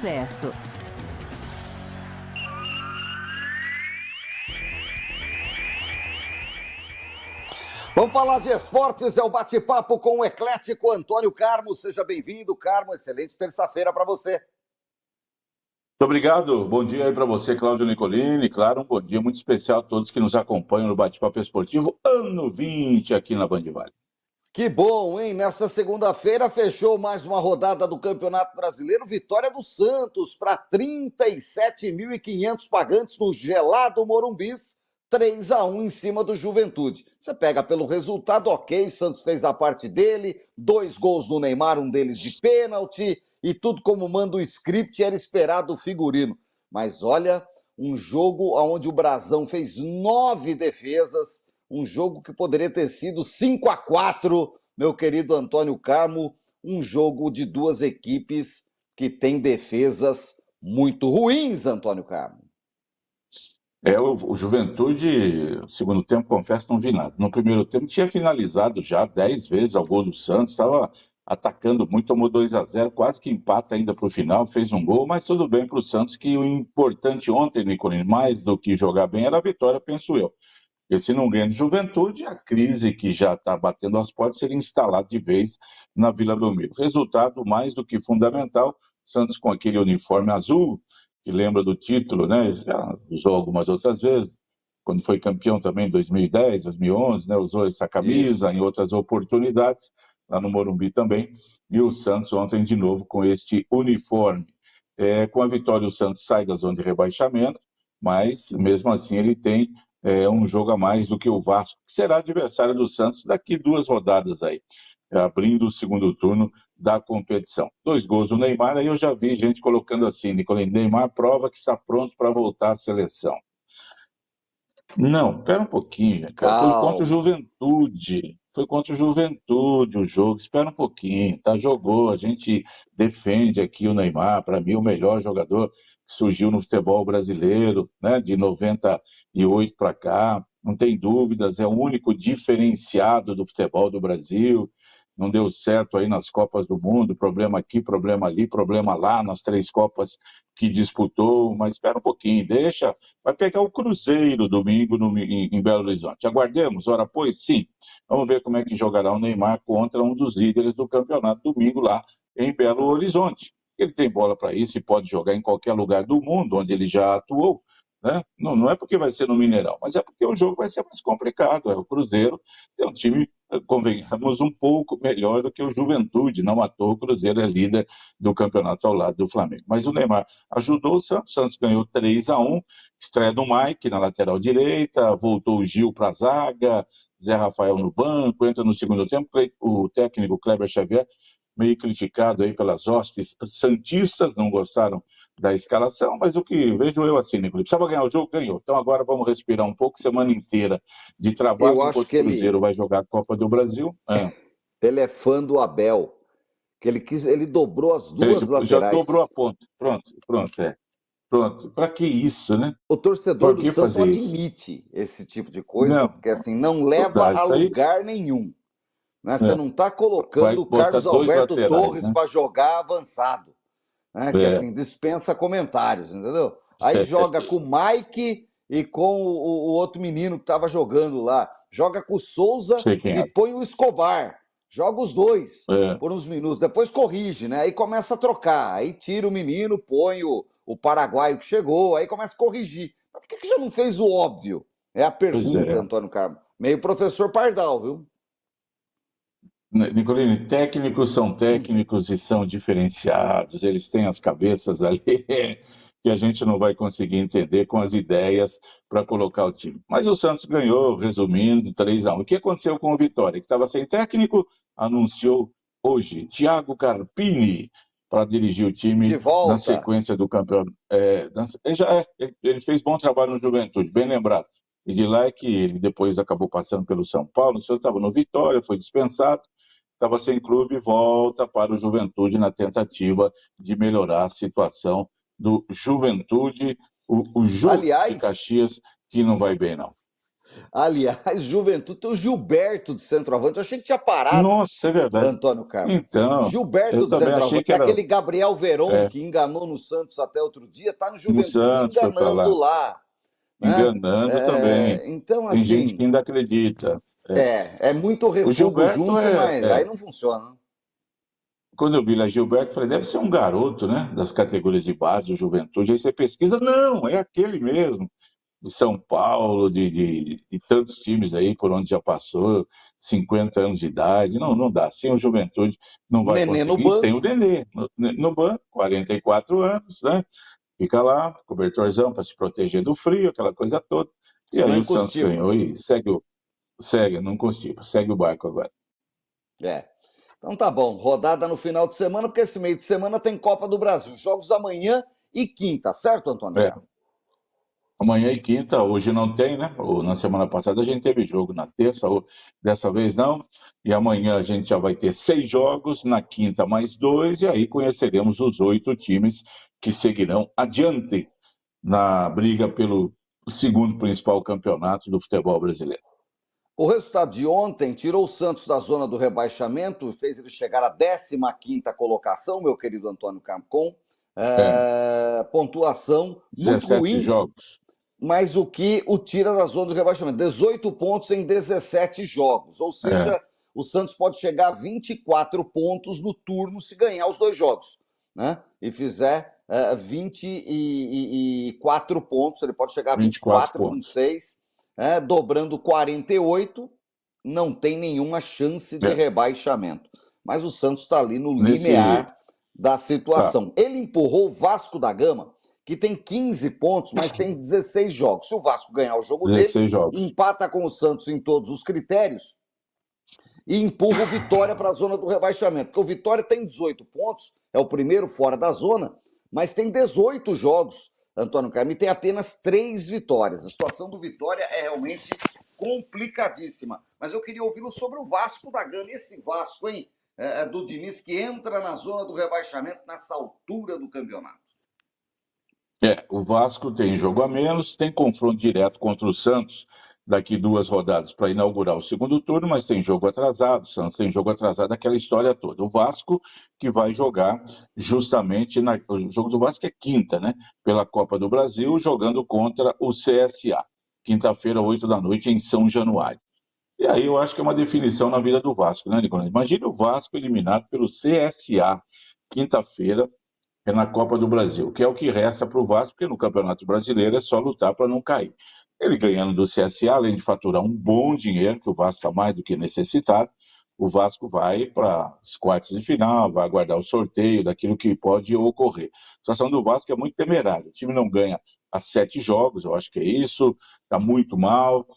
Universo. Vamos falar de esportes, é o bate-papo com o eclético Antônio Carmo. Seja bem-vindo, Carmo. Excelente terça-feira para você. Muito obrigado. Bom dia aí para você, Cláudio Nicolini. Claro, um bom dia muito especial a todos que nos acompanham no Bate-Papo Esportivo, ano 20 aqui na Band Vale. Que bom, hein? Nessa segunda-feira fechou mais uma rodada do Campeonato Brasileiro. Vitória do Santos para 37.500 pagantes no gelado Morumbis. 3-1 em cima do Juventude. Você pega pelo resultado, ok, o Santos fez a parte dele, 2 gols no Neymar, um deles de pênalti, e tudo como manda o script, era esperado o figurino. Mas olha, um jogo onde o Brasão fez 9 defesas, um jogo que poderia ter sido 5-4, meu querido Antônio Carmo, um jogo de duas equipes que têm defesas muito ruins, Antônio Carmo. O Juventude, no segundo tempo, confesso, não vi nada. No primeiro tempo, tinha finalizado já 10 vezes ao gol do Santos, estava atacando muito, tomou 2-0, quase que empata ainda para o final, fez um gol, mas tudo bem para o Santos, que o importante ontem, Nicolini, mais do que jogar bem, era a vitória, penso eu. Porque se não ganha de Juventude, a crise que já está batendo as portas seria instalada de vez na Vila Belmiro. Resultado mais do que fundamental, Santos com aquele uniforme azul, que lembra do título, né? Já usou algumas outras vezes, quando foi campeão também em 2010, 2011, né? Usou essa camisa. Isso. Em outras oportunidades, lá no Morumbi também, e o Santos ontem de novo com este uniforme. Com a vitória o Santos sai da zona de rebaixamento, mas mesmo assim ele tem um jogo a mais do que o Vasco, que será adversário do Santos daqui 2 rodadas aí, abrindo o segundo turno da competição. 2 gols do Neymar, aí eu já vi gente colocando assim, Nicolini, Neymar prova que está pronto para voltar à seleção. Não, pera um pouquinho, gente. Foi contra o Juventude. Foi contra o Juventude o jogo. Espera um pouquinho, tá? Jogou. A gente defende aqui o Neymar, para mim, o melhor jogador que surgiu no futebol brasileiro, né? De 98 para cá. Não tem dúvidas, é o único diferenciado do futebol do Brasil. Não deu certo aí nas Copas do Mundo, problema aqui, problema ali, problema lá, nas 3 Copas que disputou, mas espera um pouquinho, deixa, vai pegar o Cruzeiro domingo em Belo Horizonte. Aguardemos, ora pois, sim, vamos ver como é que jogará o Neymar contra um dos líderes do campeonato domingo lá em Belo Horizonte. Ele tem bola para isso e pode jogar em qualquer lugar do mundo onde ele já atuou, né? Não é porque vai ser no Mineirão, mas é porque o jogo vai ser mais complicado. O Cruzeiro tem um time, convenhamos, um pouco melhor do que o Juventude, não à toa o Cruzeiro é líder do campeonato ao lado do Flamengo. Mas o Neymar ajudou o Santos ganhou 3-1, estreia do Mike na lateral direita, voltou o Gil para a zaga, Zé Rafael no banco, entra no segundo tempo, o técnico Kleber Xavier, meio criticado aí pelas hostes santistas, não gostaram da escalação, mas o que vejo eu assim, Nicolini, precisava ganhar o jogo, ganhou. Então agora vamos respirar um pouco, semana inteira de trabalho, eu enquanto o Cruzeiro vai jogar a Copa do Brasil. Ele é fã do Abel, que ele dobrou as 2 laterais. Já dobrou a ponta, pronto. Para que isso, né? O torcedor do Santos não admite esse tipo de coisa, porque assim, não leva a lugar nenhum. Né? Você não está colocando o Carlos Alberto Torres, né, para jogar avançado, né? Que assim, dispensa comentários, entendeu? Aí joga com o Mike e com o outro menino que estava jogando lá. Joga com o Souza e põe o Escobar. Joga os 2 por uns minutos, depois corrige, né? Aí começa a trocar, aí tira o menino, põe o paraguaio que chegou, aí começa a corrigir. Mas por que já não fez o óbvio? É a pergunta, Antônio Carmo. Meio professor Pardal, viu? Nicolini, técnicos são técnicos e são diferenciados, eles têm as cabeças ali que a gente não vai conseguir entender com as ideias para colocar o time. Mas o Santos ganhou, resumindo, 3-1. O que aconteceu com o Vitória? Que estava sem técnico, anunciou hoje Thiago Carpini para dirigir o time na sequência do campeonato. Ele fez bom trabalho no Juventude, bem lembrado. E de lá é que ele depois acabou passando pelo São Paulo, o senhor estava no Vitória, foi dispensado, estava sem clube, volta para o Juventude na tentativa de melhorar a situação do Juventude, o jogo de Caxias, que não vai bem, não. Aliás, Juventude tem o Gilberto de centroavante. Eu achei que tinha parado. Nossa, é verdade. Antônio Carlos. Então, Gilberto eu de também achei centroavante. que era Aquele Gabriel Veron, é, que enganou no Santos até outro dia, tá no no Juventude Santos, foi para enganando lá. lá. Né? Enganando também. Então, Tem gente que assim, ainda acredita. É. é muito O refugo Gilberto junto, mas aí não funciona. Quando eu vi lá Gilberto, falei, deve ser um garoto, né? Das categorias de base, do Juventude. Aí você pesquisa, não, é aquele mesmo, de São Paulo, de tantos times aí por onde já passou, 50 anos de idade. Não, não dá. Sem o Juventude não vai Nenê no conseguir. E tem banco. o Nenê no banco, 44 anos, né? Fica lá, cobertorzão para se proteger do frio, aquela coisa toda. E Senão aí em o Santos Costipa. ganhou e não constipa, segue o barco agora. É. Então tá bom. Rodada no final de semana, porque esse meio de semana tem Copa do Brasil. Jogos amanhã e quinta, certo, Antônio É, Carlos? amanhã e quinta, hoje não tem, né? Na semana passada a gente teve jogo na terça, dessa vez não. E amanhã a gente já vai ter 6 jogos, na quinta mais 2, e aí conheceremos os 8 times que seguirão adiante na briga pelo segundo principal campeonato do futebol brasileiro. O resultado de ontem tirou o Santos da zona do rebaixamento e fez ele chegar à 15ª colocação, meu querido Antônio Campos, É, pontuação muito 17 ruim, jogos. mas o que o tira da zona do rebaixamento. 18 pontos em 17 jogos, ou É, seja, o Santos pode chegar a 24 pontos no turno se ganhar os 2 jogos, né? E fizer 24 pontos, ele pode chegar a 24 24 com pontos. 6, dobrando 48, não tem nenhuma chance de É, rebaixamento. Mas o Santos está ali no nesse. limiar da Tá, situação. Ele empurrou o Vasco da Gama, que tem 15 pontos, mas tem 16 jogos. Se o Vasco ganhar o jogo dele, 16 jogos. empata com o Santos em todos os critérios e empurra o Vitória para a zona do rebaixamento. Porque o Vitória tem 18 pontos, é o primeiro fora da zona, mas tem 18 jogos, Antônio Carlos, e tem apenas 3 vitórias. A situação do Vitória é realmente complicadíssima. Mas eu queria ouvi-lo sobre o Vasco da Gama. Esse Vasco, hein, do Diniz, que entra na zona do rebaixamento nessa altura do campeonato. O Vasco tem jogo a menos, tem confronto direto contra o Santos daqui 2 rodadas para inaugurar o segundo turno, mas tem jogo atrasado, o Santos tem jogo atrasado, aquela história toda. O Vasco que vai jogar justamente, o jogo do Vasco é quinta, né? Pela Copa do Brasil, jogando contra o CSA. Quinta-feira, 8 da noite, em São Januário. E aí eu acho que é uma definição na vida do Vasco, né, Nicolas? Imagine o Vasco eliminado pelo CSA, quinta-feira, na Copa do Brasil, que é o que resta para o Vasco, porque no Campeonato Brasileiro é só lutar para não cair. Ele ganhando do CSA, além de faturar um bom dinheiro, que o Vasco está mais do que necessitado, o Vasco vai para as quartas de final, vai aguardar o sorteio daquilo que pode ocorrer. A situação do Vasco é muito temerária. O time não ganha há 7 jogos, eu acho que é isso, está muito mal,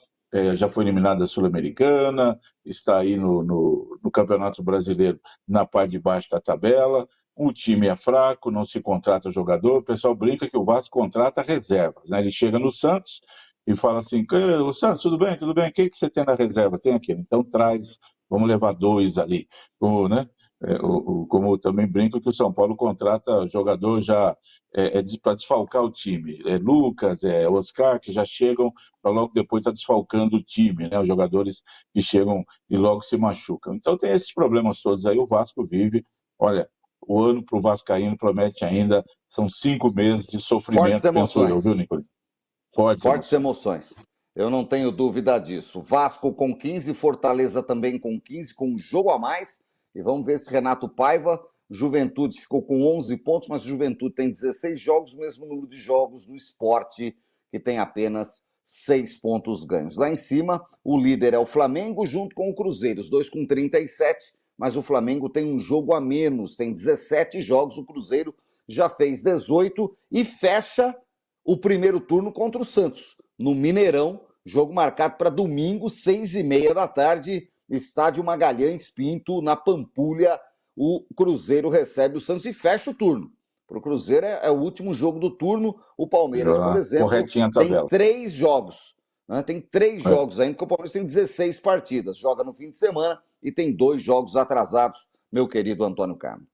já foi eliminado da Sul-Americana, está aí no Campeonato Brasileiro na parte de baixo da tabela. O time é fraco, não se contrata jogador. O pessoal brinca que o Vasco contrata reservas, né? Ele chega no Santos e fala assim: o Santos, tudo bem, tudo bem. Quem que você tem na reserva? Tem aquele. Então traz, vamos levar 2 ali. Né? Como também brinco que o São Paulo contrata jogador já para desfalcar o time. Lucas, Oscar, que já chegam para logo depois estar desfalcando o time, né? Os jogadores que chegam e logo se machucam. Então tem esses problemas todos aí. O Vasco vive. Olha, o ano para o Vascaíno promete ainda, são 5 meses de Fortes sofrimento, penso eu, viu, emoções. Nicolino? Fortes Fortes emoções. emoções. Eu não tenho dúvida disso. Vasco com 15, Fortaleza também com 15, com um jogo a mais. E vamos ver se Renato Paiva, Juventude ficou com 11 pontos, mas Juventude tem 16 jogos, o mesmo número de jogos do Sport, que tem apenas 6 pontos ganhos. Lá em cima, o líder é o Flamengo, junto com o Cruzeiro, os dois com 37, mas o Flamengo tem um jogo a menos, tem 17 jogos, o Cruzeiro já fez 18 e fecha o primeiro turno contra o Santos, no Mineirão, jogo marcado para domingo, 6h30 da tarde, estádio Magalhães Pinto, na Pampulha. O Cruzeiro recebe o Santos e fecha o turno. Para o Cruzeiro é o último jogo do turno. O Palmeiras, por Já exemplo, corretinha a tem tabela. 3 jogos. Né? Tem 3 jogos ainda, porque o Palmeiras tem 16 partidas. Joga no fim de semana e tem 2 jogos atrasados, meu querido Antônio Carlos.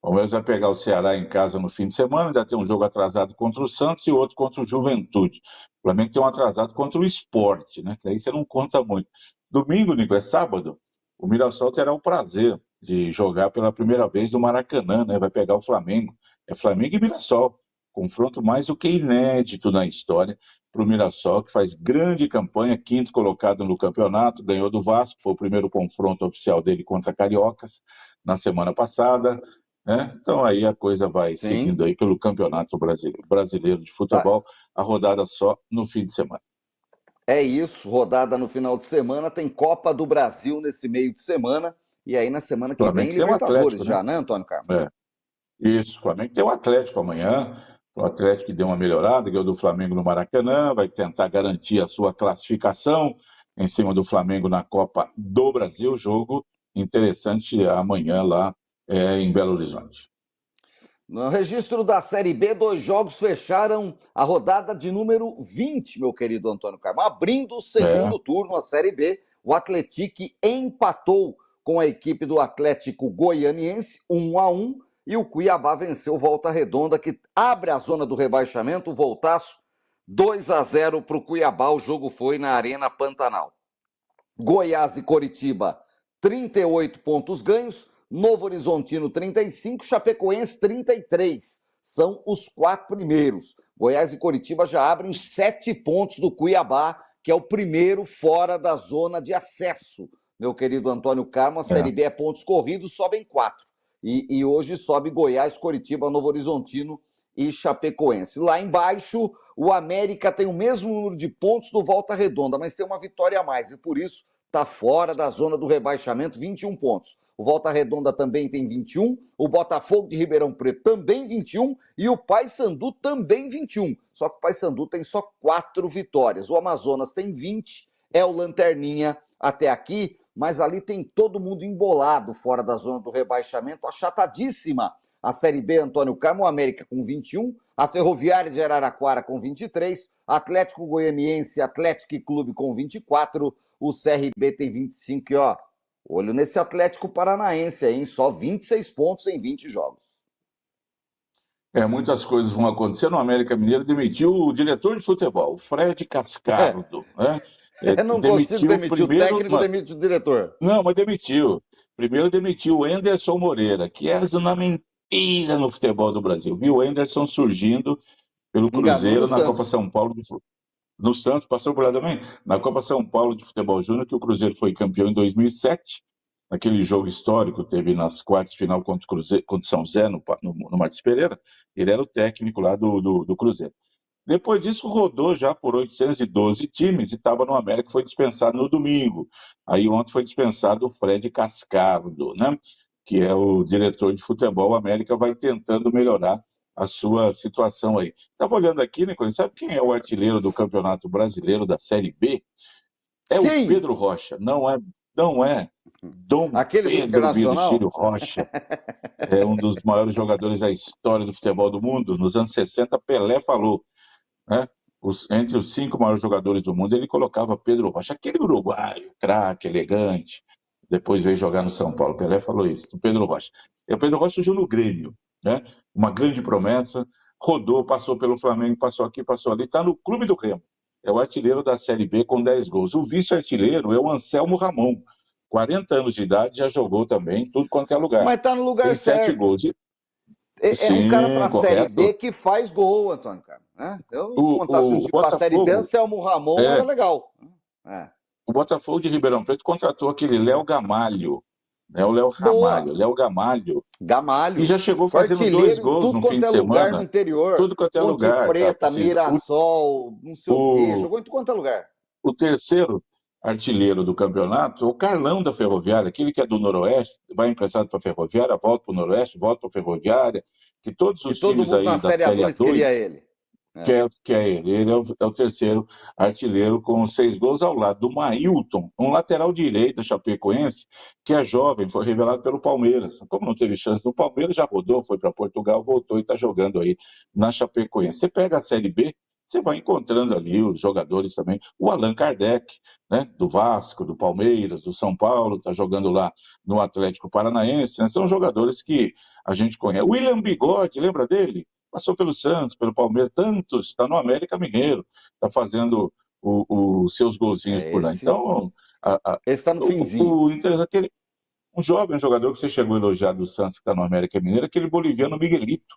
O Palmeiras vai pegar o Ceará em casa no fim de semana, ainda tem um jogo atrasado contra o Santos e outro contra o Juventude. O Flamengo tem um atrasado contra o Sport, né? Que aí você não conta muito. Domingo, Nico, é sábado, o Mirassol terá o prazer de jogar pela primeira vez no Maracanã, né? Vai pegar o Flamengo. É Flamengo e Mirassol. Confronto mais do que inédito na história para o Mirassol, que faz grande campanha, quinto colocado no campeonato, ganhou do Vasco, foi o primeiro confronto oficial dele contra Cariocas na semana passada. Né? Então aí a coisa vai seguindo aí pelo Campeonato Brasileiro de Futebol, a rodada só no fim de semana. É isso, rodada no final de semana, tem Copa do Brasil nesse meio de semana, e aí na semana que vem Libertadores Atlético, já, né, Antônio Carlos? Isso, o Flamengo tem o Atlético amanhã, o Atlético que deu uma melhorada, ganhou do Flamengo no Maracanã, vai tentar garantir a sua classificação em cima do Flamengo na Copa do Brasil, jogo interessante amanhã lá em Belo Horizonte. No registro da Série B, 2 jogos fecharam a rodada de número 20, meu querido Antônio Carmo. Abrindo o segundo turno, a Série B, o Atlético empatou com a equipe do Atlético Goianiense, 1-1, e o Cuiabá venceu Volta Redonda, que abre a zona do rebaixamento, o Voltaço, 2-0 para o Cuiabá, o jogo foi na Arena Pantanal. Goiás e Coritiba, 38 pontos ganhos, Novo Horizontino 35, Chapecoense 33. São os 4 primeiros. Goiás e Coritiba já abrem 7 pontos do Cuiabá, que é o primeiro fora da zona de acesso. Meu querido Antônio Carmo, a Série B é pontos corridos, sobem 4. E hoje sobe Goiás, Coritiba, Novo Horizontino e Chapecoense. Lá embaixo, o América tem o mesmo número de pontos do Volta Redonda, mas tem uma vitória a mais, e por isso está fora da zona do rebaixamento, 21 pontos. O Volta Redonda também tem 21, o Botafogo de Ribeirão Preto também 21 e o Paysandu também 21. Só que o Paysandu tem só 4 vitórias. O Amazonas tem 20, é o Lanterninha até aqui, mas ali tem todo mundo embolado fora da zona do rebaixamento, achatadíssima. A Série B, Antônio Carmo, o América com 21, a Ferroviária de Araraquara com 23, Atlético Goianiense, Atlético Clube com 24, o CRB tem 25 e ó, olho nesse Atlético Paranaense aí, hein? Só 26 pontos em 20 jogos. Muitas coisas vão acontecer. No América Mineiro demitiu o diretor de futebol, o Fred Cascardo. Né? Eu não consigo demitir o técnico, demite o diretor. Não, mas demitiu. Primeiro demitiu o Anderson Moreira, que é uma mentira no futebol do Brasil. Viu o Anderson surgindo pelo Cruzeiro na Copa São Paulo de futebol. No Santos, passou por lá também, na Copa São Paulo de Futebol Júnior, que o Cruzeiro foi campeão em 2007, naquele jogo histórico, teve nas quartas de final contra o São Zé, no Martins Pereira, ele era o técnico lá do Cruzeiro. Depois disso, rodou já por 812 times e estava no América, foi dispensado no domingo. Aí ontem foi dispensado o Fred Cascardo, né? Que é o diretor de futebol. O América vai tentando melhorar a sua situação aí. Estava olhando aqui, Nicolas, sabe quem é o artilheiro do Campeonato Brasileiro da Série B? É quem? O Pedro Rocha, não é Dom Aquele Pedro Virgílio Rocha. É um dos maiores jogadores da história do futebol do mundo. Nos anos 60, Pelé falou, né? Entre os 5 maiores jogadores do mundo, ele colocava Pedro Rocha, aquele uruguaio, craque, elegante. Depois veio jogar no São Paulo. Pelé falou isso, o Pedro Rocha. E o Pedro Rocha surgiu no Grêmio, né? Uma grande promessa, rodou, passou pelo Flamengo, passou aqui, passou ali, está no Clube do Remo. É o artilheiro da Série B com 10 gols. O vice-artilheiro é o Anselmo Ramon. 40 anos de idade, já jogou também, tudo quanto é lugar. Mas está no lugar tem certo. 7 gols. Sim, um cara para a Série B que faz gol, Antônio Carlos. Né? Eu montasse um time para a Série B, Anselmo Ramon era legal. O Botafogo de Ribeirão Preto contratou aquele Léo Gamalho. O Léo Ramalho, Léo Gamalho. Que já chegou fazendo 2 gols no fim de semana. Tudo quanto é lugar no interior. Tudo quanto é Ponte lugar. Preta, Mirassol, não sei o quê. Jogou em tudo quanto é lugar. O terceiro artilheiro do campeonato, o Carlão da Ferroviária, aquele que é do Noroeste, vai emprestado para a Ferroviária, volta para o Noroeste, volta para a Ferroviária, que todos os times aí da Série A2 queria ele. Quer ele. Ele é o terceiro artilheiro com 6 gols ao lado do Mailton, um lateral direito da Chapecoense, que é jovem, foi revelado pelo Palmeiras. Como não teve chance no Palmeiras, já rodou, foi para Portugal, voltou e está jogando aí na Chapecoense. Você pega a Série B, você vai encontrando ali os jogadores também. O Allan Kardec, né, do Vasco, do Palmeiras, do São Paulo, está jogando lá no Atlético Paranaense, né? São jogadores que a gente conhece. O William Bigode, lembra dele? Passou pelo Santos, pelo Palmeiras, tantos, está no América Mineiro, está fazendo os seus golzinhos por lá. Então, esse está no finzinho. Um jovem jogador que você chegou a elogiar do Santos, que está no América Mineiro, aquele boliviano Miguelito.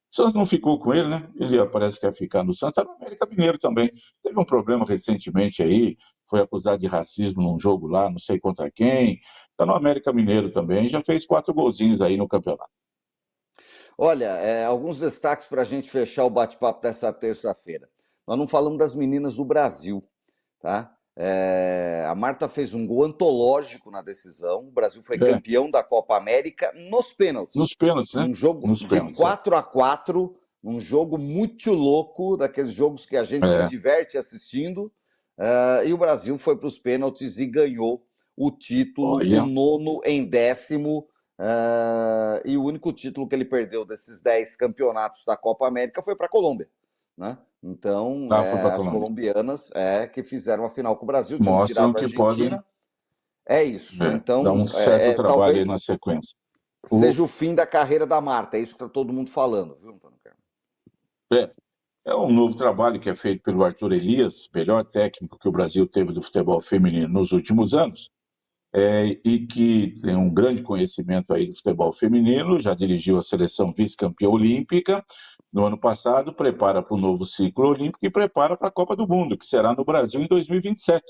O Santos não ficou com ele, né? Ele parece que ia ficar no Santos, está no América Mineiro também. Teve um problema recentemente aí, foi acusado de racismo num jogo lá, não sei contra quem. Está no América Mineiro também, já fez 4 golzinhos aí no campeonato. Olha, alguns destaques para a gente fechar o bate-papo dessa terça-feira. Nós não falamos das meninas do Brasil, tá? A Marta fez um gol antológico na decisão. O Brasil foi campeão da Copa América nos pênaltis. Nos pênaltis, né? Um jogo de 4-4, um jogo muito louco, daqueles jogos que a gente se diverte assistindo. E o Brasil foi para os pênaltis e ganhou o título, o 9º em 10º. E o único título que ele perdeu desses 10 campeonatos da Copa América foi para a Colômbia, né? Então, as colombianas que fizeram a final com o Brasil, tinham tirado a Argentina. É isso. Então, dá um certo trabalho aí na sequência. Seja o fim da carreira da Marta, é isso que está todo mundo falando, viu, Antônio Carlos? É um novo trabalho que é feito pelo Arthur Elias, melhor técnico que o Brasil teve do futebol feminino nos últimos anos, e que tem um grande conhecimento aí do futebol feminino, já dirigiu a seleção vice-campeã olímpica no ano passado, prepara para o novo ciclo olímpico e prepara para a Copa do Mundo, que será no Brasil em 2027.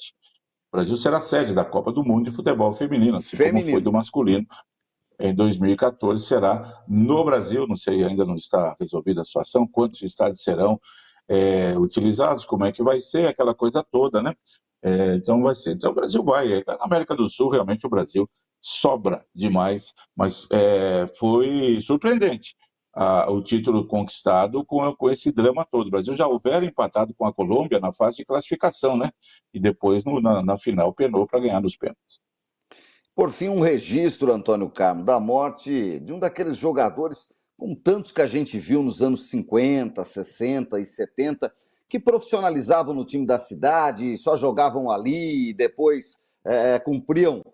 O Brasil será sede da Copa do Mundo de futebol feminino, assim como foi do masculino. Em 2014 será no Brasil, não sei, ainda não está resolvida a situação, quantos estádios serão utilizados, como é que vai ser, aquela coisa toda, né? Então vai ser. Então o Brasil vai. Na América do Sul, realmente, o Brasil sobra demais, mas foi surpreendente o título conquistado com esse drama todo. O Brasil já houvera empatado com a Colômbia na fase de classificação, né? E depois, na final, penou para ganhar nos pênaltis. Por fim, um registro, Antônio Carmo, da morte de um daqueles jogadores, como tantos que a gente viu nos anos 50, 60 e 70, que profissionalizavam no time da cidade, só jogavam ali e depois cumpriam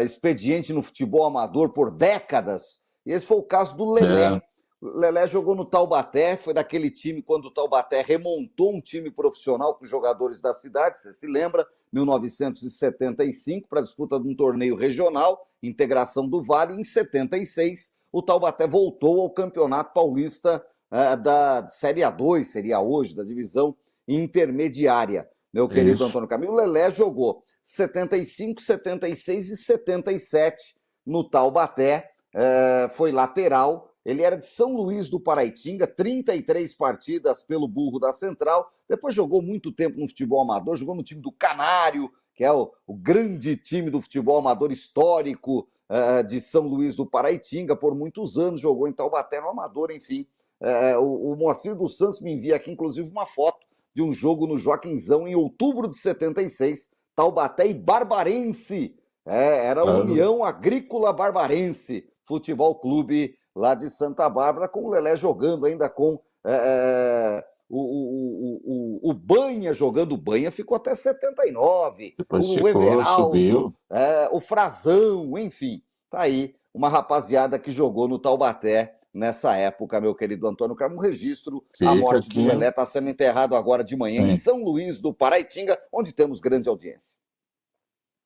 expediente no futebol amador por décadas. E esse foi o caso do Lelé. Lelé jogou no Taubaté, foi daquele time quando o Taubaté remontou um time profissional com jogadores da cidade, você se lembra, 1975, para a disputa de um torneio regional, integração do Vale. Em 76, o Taubaté voltou ao Campeonato Paulista da Série A2, seria hoje, da divisão intermediária. Meu querido Antônio Camilo, o Lelé jogou 75, 76 e 77 no Taubaté, foi lateral. Ele era de São Luís do Paraitinga, 33 partidas pelo Burro da Central. Depois jogou muito tempo no futebol amador, jogou no time do Canário, que é o grande time do futebol amador histórico de São Luís do Paraitinga. Por muitos anos jogou em Taubaté no amador, enfim. O Moacir dos Santos me envia aqui, inclusive, uma foto de um jogo no Joaquinzão em outubro de 76, Taubaté e Barbarense. Era a União Agrícola Barbarense, futebol clube lá de Santa Bárbara, com o Lelé jogando ainda com o Banha jogando. O Banha ficou até 79, depois o Everaldo, subiu. O Frazão, enfim, tá aí uma rapaziada que jogou no Taubaté nessa época, meu querido Antônio Carmo. Um registro, a morte do Lelé está sendo enterrado agora de manhã em São Luís do Paraitinga, onde temos grande audiência.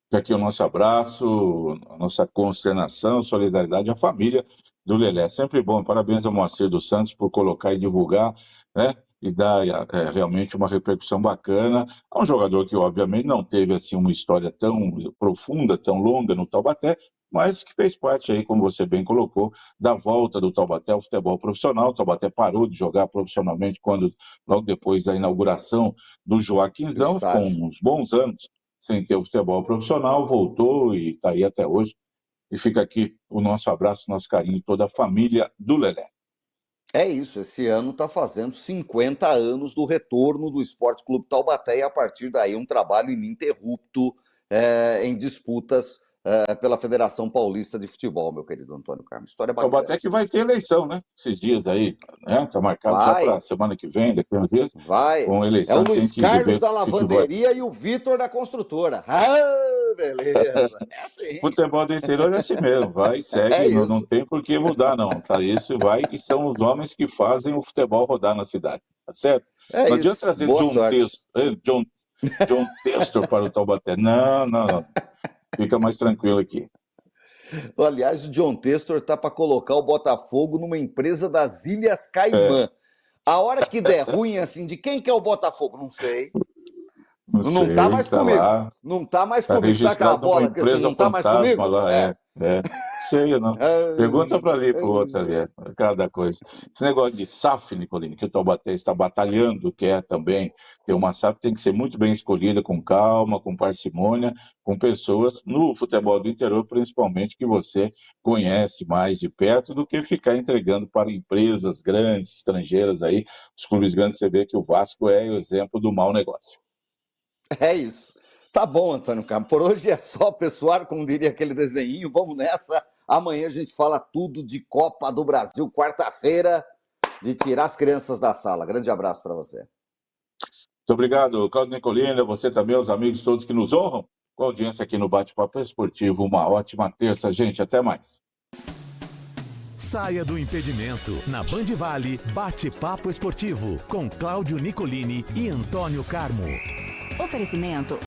Fica aqui o nosso abraço, a nossa consternação, solidariedade à família do Lelé. Sempre bom. Parabéns ao Moacir dos Santos por colocar e divulgar, né? E dar realmente uma repercussão bacana a um jogador que, obviamente, não teve assim, uma história tão profunda, tão longa no Taubaté, mas que fez parte aí, como você bem colocou, da volta do Taubaté ao futebol profissional. O Taubaté parou de jogar profissionalmente logo depois da inauguração do Joaquinzão, com uns bons anos sem ter o futebol profissional, voltou e está aí até hoje. E fica aqui o nosso abraço, nosso carinho, toda a família do Lelé. É isso, esse ano está fazendo 50 anos do retorno do Esporte Clube Taubaté, e a partir daí um trabalho ininterrupto em disputas pela Federação Paulista de Futebol, meu querido Antônio Carmo. História bacana. Taubaté que vai ter eleição, né? Esses dias aí, né? Tá marcado já para semana que vem, daqui a uns dias. Vai. Com eleição, é o Luiz Carlos da lavanderia e o Vitor da construtora. Ah, beleza. É assim. Futebol do interior é assim mesmo, vai, segue, não tem por que mudar, não. Tá? Isso vai, e são os homens que fazem o futebol rodar na cidade, tá certo? Não adianta trazer John Testor para o Taubaté. Não. Fica mais tranquilo aqui. Aliás, o John Testor tá para colocar o Botafogo numa empresa das Ilhas Caimã. A hora que der ruim, assim, de quem que é o Botafogo? Não sei. Não tá mais comigo. Lá. Não tá mais comigo. Sabe aquela bola que assim, não tá mais comigo? Lá, Sei, não. Pergunta para ali, para o outro ali, cada coisa. Esse negócio de SAF, Nicolini, que o Taubaté está batalhando, quer também ter uma SAF, tem que ser muito bem escolhida, com calma, com parcimônia, com pessoas no futebol do interior, principalmente, que você conhece mais de perto do que ficar entregando para empresas grandes, estrangeiras aí. Os clubes grandes, você vê que o Vasco é o exemplo do mau negócio. É isso. Tá bom, Antônio Carmo. Por hoje é só, pessoal, como diria aquele desenhinho. Vamos nessa. Amanhã a gente fala tudo de Copa do Brasil, quarta-feira, de tirar as crianças da sala. Grande abraço para você. Muito obrigado, Claudio Nicolini, você também, os amigos todos que nos honram com a audiência aqui no Bate-Papo Esportivo. Uma ótima terça, gente. Até mais. Saia do impedimento. Na Band Vale, Bate-Papo Esportivo, com Claudio Nicolini e Antônio Carmo. Oferecimento